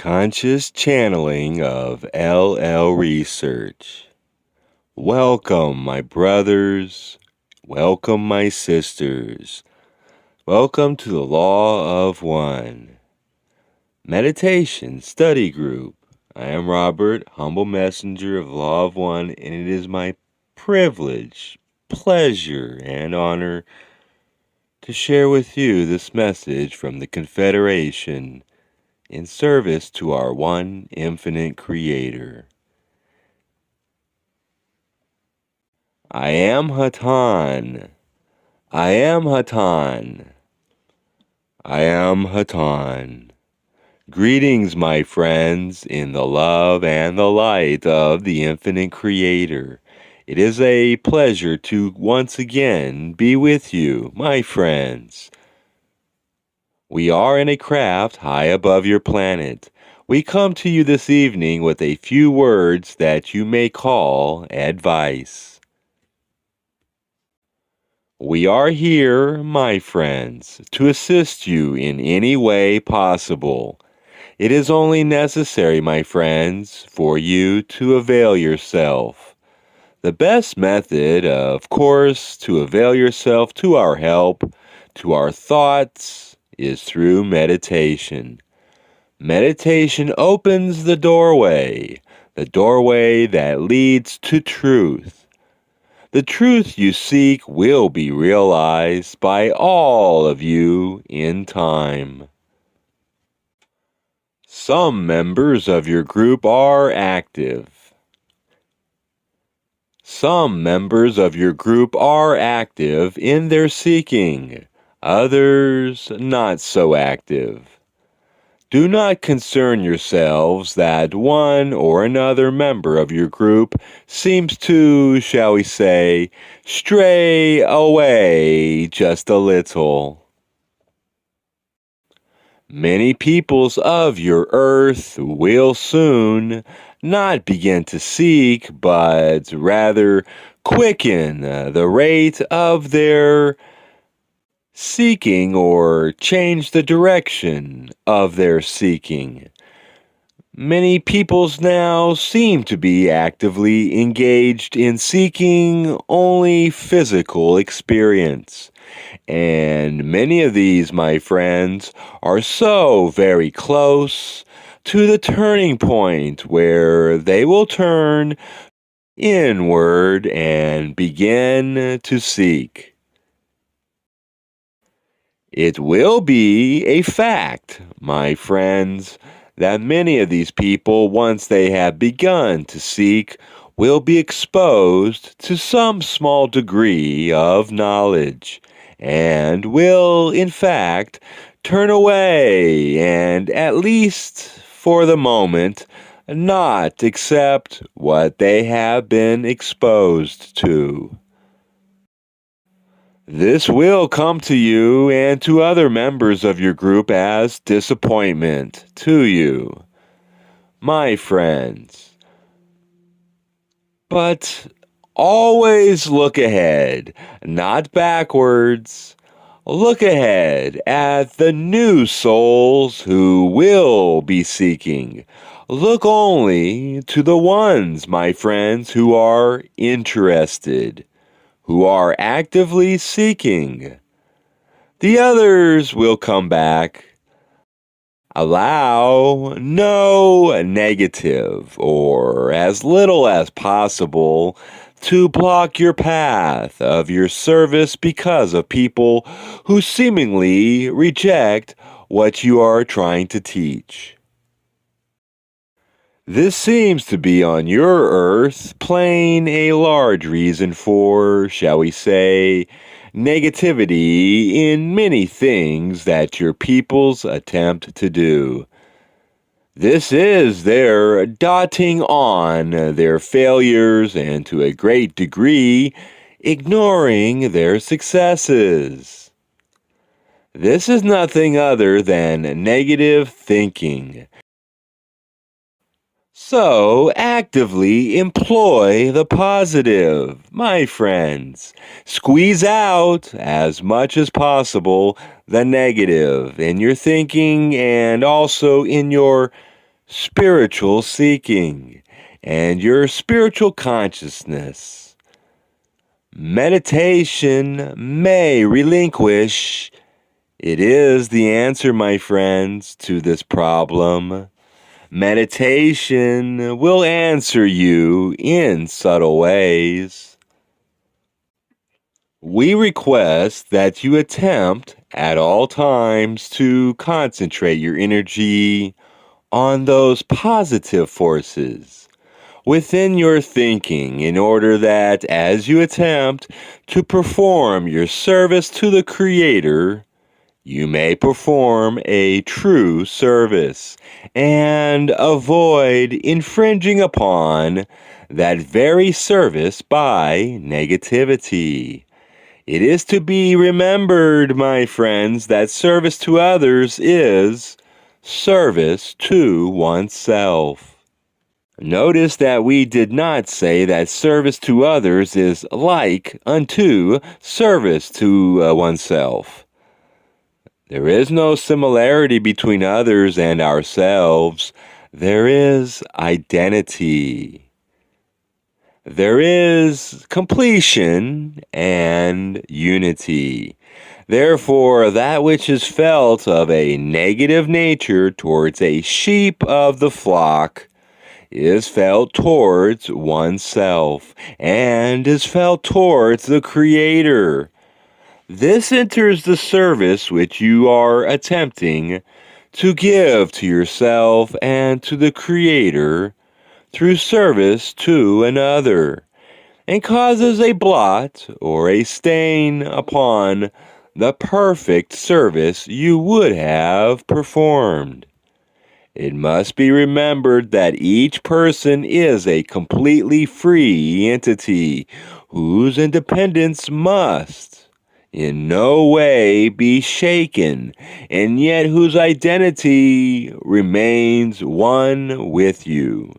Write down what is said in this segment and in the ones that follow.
Conscious channeling of LL Research. Welcome, my brothers. Welcome, my sisters. Welcome to the Law of One Meditation Study Group. I am Robert, humble messenger of the Law of One, and it is my privilege, pleasure, and honor to share with you this message from the Confederation in service to our one infinite Creator. I am Hatonn. I am Hatonn. I am Hatonn. Greetings, my friends, in the love and the light of the infinite Creator. It is a pleasure to once again be with you, my friends. We are in a craft high above your planet. We come to you this evening with a few words that you may call advice. We are here, my friends, to assist you in any way possible. It is only necessary, my friends, for you to avail yourself. The best method, of course, to avail yourself to our help, to our thoughts, is through meditation. Meditation opens the doorway that leads to truth. The truth you seek will be realized by all of you in time. Some members of your group are active. Some members of your group are active in their seeking. Others not so active. Do not concern yourselves that one or another member of your group seems to, shall we say, stray away just a little. Many peoples of your earth will soon not begin to seek, but rather quicken the rate of their seeking or change the direction of their seeking. Many peoples now seem to be actively engaged in seeking only physical experience. And many of these, my friends, are so very close to the turning point where they will turn inward and begin to seek. It will be a fact, my friends, that many of these people, once they have begun to seek, will be exposed to some small degree of knowledge, and will, in fact, turn away and, at least for the moment, not accept what they have been exposed to. This will come to you and to other members of your group as disappointment to you, my friends. But always look ahead, not backwards. Look ahead at the new souls who will be seeking. Look only to the ones, my friends, who are interested, who are actively seeking. The others will come back. Allow no negative, or as little as possible, to block your path of your service because of people who seemingly reject what you are trying to teach. This seems to be on your earth plane a large reason for, shall we say, negativity in many things that your peoples attempt to do. This is their dotting on their failures and to a great degree ignoring their successes. This is nothing other than negative thinking. So, actively employ the positive, my friends. Squeeze out, as much as possible, the negative in your thinking and also in your spiritual seeking, and your spiritual consciousness. Meditation may relinquish. It is the answer, my friends, to this problem. Meditation will answer you in subtle ways. We request that you attempt at all times to concentrate your energy on those positive forces within your thinking in order that as you attempt to perform your service to the Creator, you may perform a true service and avoid infringing upon that very service by negativity. It is to be remembered, my friends, that service to others is service to oneself. Notice that we did not say that service to others is like unto service to oneself. There is no similarity between others and ourselves. There is identity. There is completion and unity. Therefore, that which is felt of a negative nature towards a sheep of the flock is felt towards oneself and is felt towards the Creator. This enters the service which you are attempting to give to yourself and to the Creator through service to another, and causes a blot or a stain upon the perfect service you would have performed. It must be remembered that each person is a completely free entity whose independence must in no way be shaken, and yet whose identity remains one with you.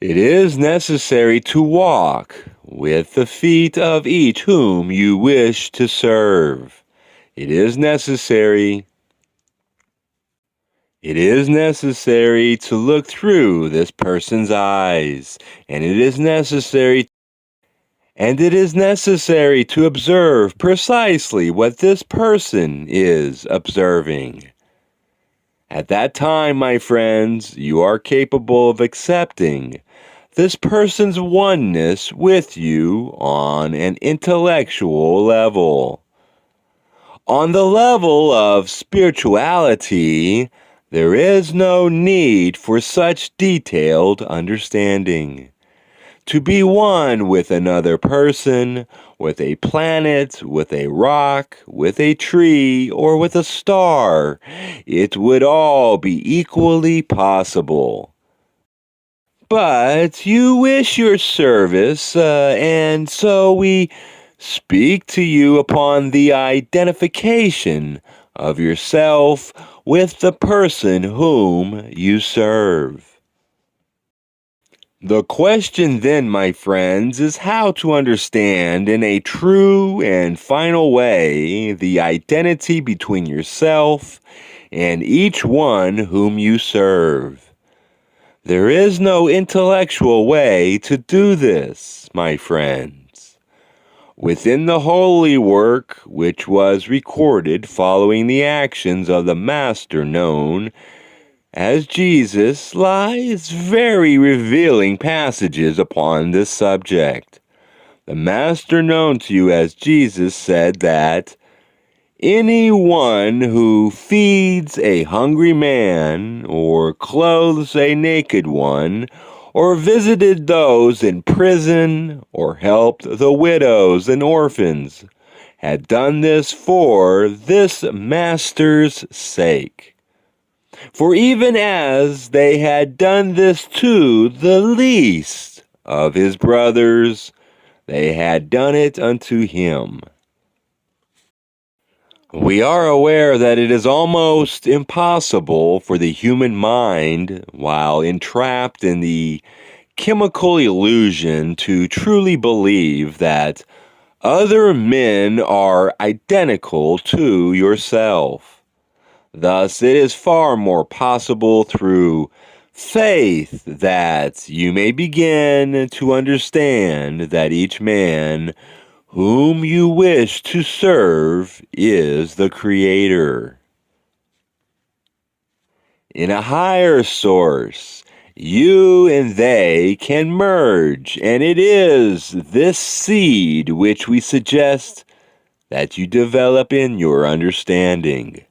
It is necessary to walk with the feet of each whom you wish to serve. It is necessary to look through this person's eyes, and it is necessary to observe precisely what this person is observing. At that time, my friends, you are capable of accepting this person's oneness with you on an intellectual level. On the level of spirituality, there is no need for such detailed understanding. To be one with another person, with a planet, with a rock, with a tree, or with a star, it would all be equally possible. But you wish your service, and so we speak to you upon the identification of yourself with the person whom you serve. The question then, my friends, is how to understand in a true and final way the identity between yourself and each one whom you serve. There is no intellectual way to do this, my friends. Within the holy work which was recorded following the actions of the Master known as Jesus lies very revealing passages upon this subject. The Master known to you as Jesus said that anyone who feeds a hungry man, or clothes a naked one, or visited those in prison, or helped the widows and orphans, had done this for this Master's sake. For even as they had done this to the least of his brothers, they had done it unto him. We are aware that it is almost impossible for the human mind, while entrapped in the chemical illusion, to truly believe that other men are identical to yourself. Thus, it is far more possible through faith that you may begin to understand that each man whom you wish to serve is the Creator. In a higher source, you and they can merge, and it is this seed which we suggest that you develop in your understanding.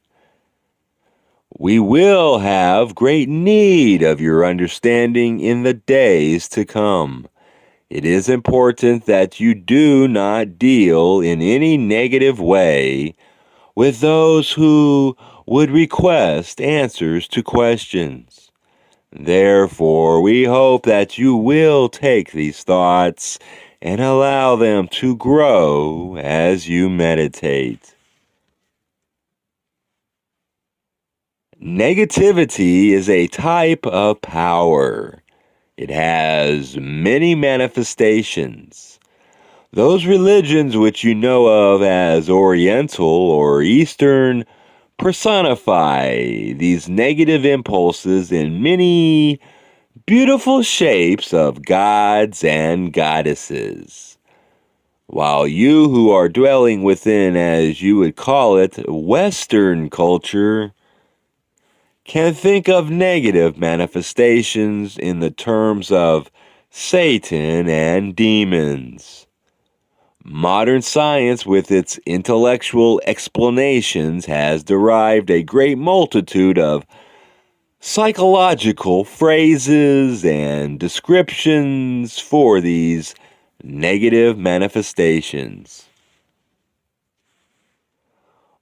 We will have great need of your understanding in the days to come. It is important that you do not deal in any negative way with those who would request answers to questions. Therefore, we hope that you will take these thoughts and allow them to grow as you meditate. Negativity is a type of power. It has many manifestations. Those religions which you know of as Oriental or Eastern personify these negative impulses in many beautiful shapes of gods and goddesses. While you who are dwelling within, as you would call it, Western culture, can think of negative manifestations in the terms of Satan and demons. Modern science, with its intellectual explanations, has derived a great multitude of psychological phrases and descriptions for these negative manifestations.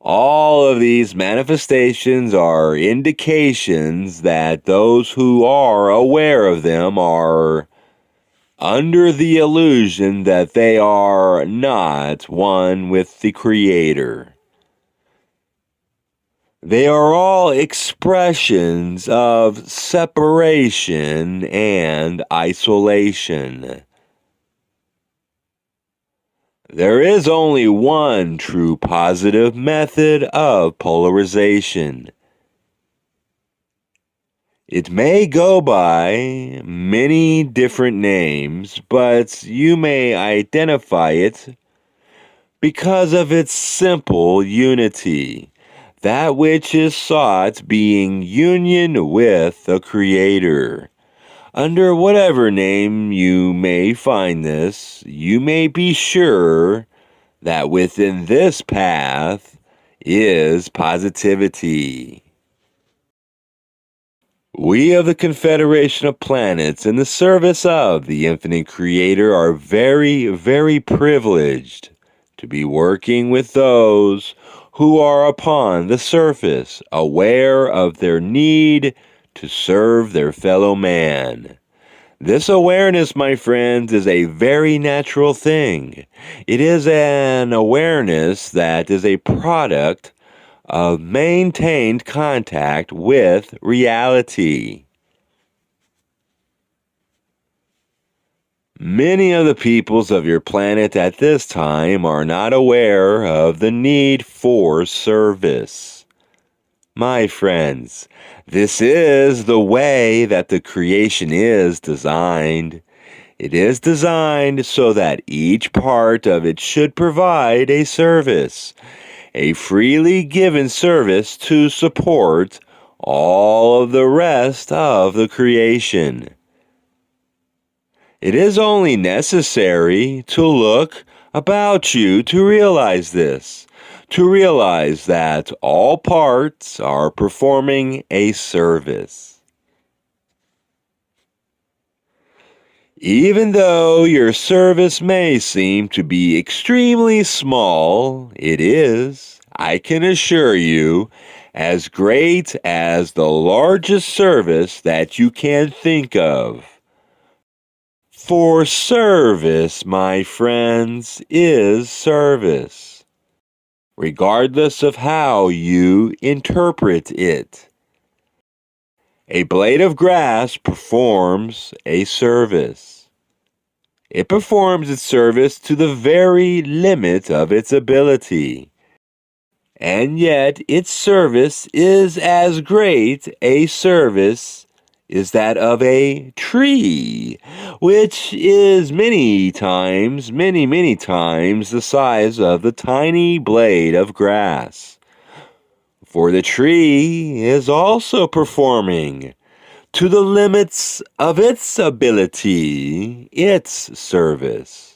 All of these manifestations are indications that those who are aware of them are under the illusion that they are not one with the Creator. They are all expressions of separation and isolation. There is only one true positive method of polarization. It may go by many different names, but you may identify it because of its simple unity, that which is sought being union with the Creator. Under whatever name you may find this, you may be sure that within this path is positivity. We of the Confederation of Planets, in the service of the Infinite Creator, are very, very privileged to be working with those who are upon the surface, aware of their need to serve their fellow man. This awareness, my friends, is a very natural thing. It is an awareness that is a product of maintained contact with reality. Many of the peoples of your planet at this time are not aware of the need for service. My friends, this is the way that the creation is designed. It is designed so that each part of it should provide a service, a freely given service to support all of the rest of the creation. It is only necessary to look about you to realize this, to realize that all parts are performing a service. Even though your service may seem to be extremely small, it is, I can assure you, as great as the largest service that you can think of. For service, my friends, is service, regardless of how you interpret it. A blade of grass performs a service. It performs its service to the very limit of its ability. and yet its service is as great a service is that of a tree, which is many times the size of the tiny blade of grass. For the tree is also performing, to the limits of its ability, its service.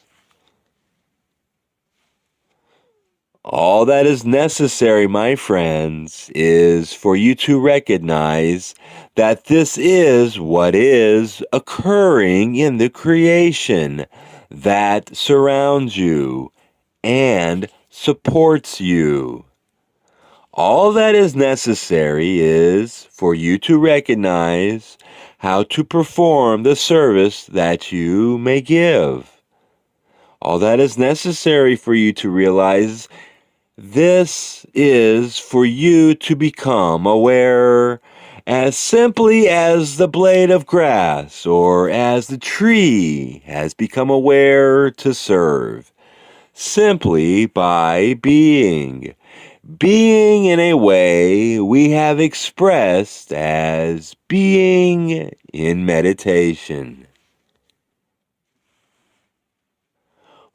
All that is necessary, my friends, is for you to recognize that this is what is occurring in the creation that surrounds you and supports you. All that is necessary is for you to recognize how to perform the service that you may give. All that is necessary for you to realize this is for you to become aware as simply as the blade of grass or as the tree has become aware to serve, simply by being in a way we have expressed as being in meditation.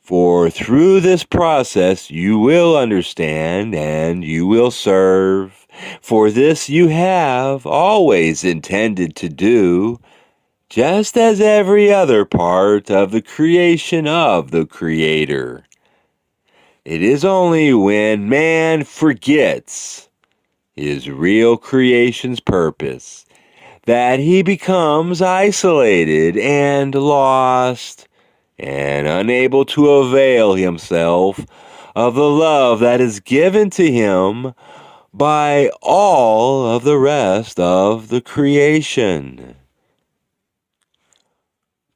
For through this process you will understand and you will serve, for this you have always intended to do, just as every other part of the creation of the Creator. It is only when man forgets his real creation's purpose that he becomes isolated and lost and unable to avail himself of the love that is given to him by all of the rest of the creation.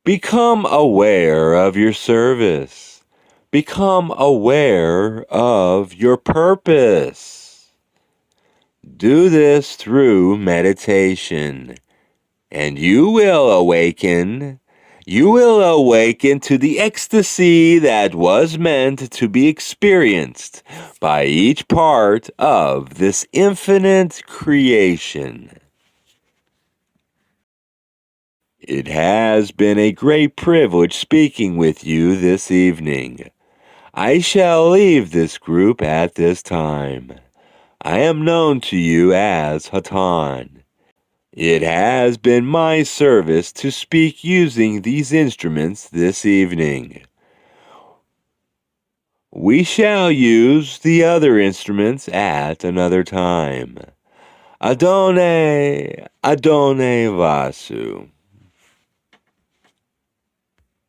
Become aware of your service. Become aware of your purpose. Do this through meditation, and you will awaken to the ecstasy that was meant to be experienced by each part of this infinite creation. It has been a great privilege speaking with you this evening. I shall leave this group at this time. I am known to you as Hatonn. It has been my service to speak using these instruments this evening. We shall use the other instruments at another time. Adonai, Adonai Vasu.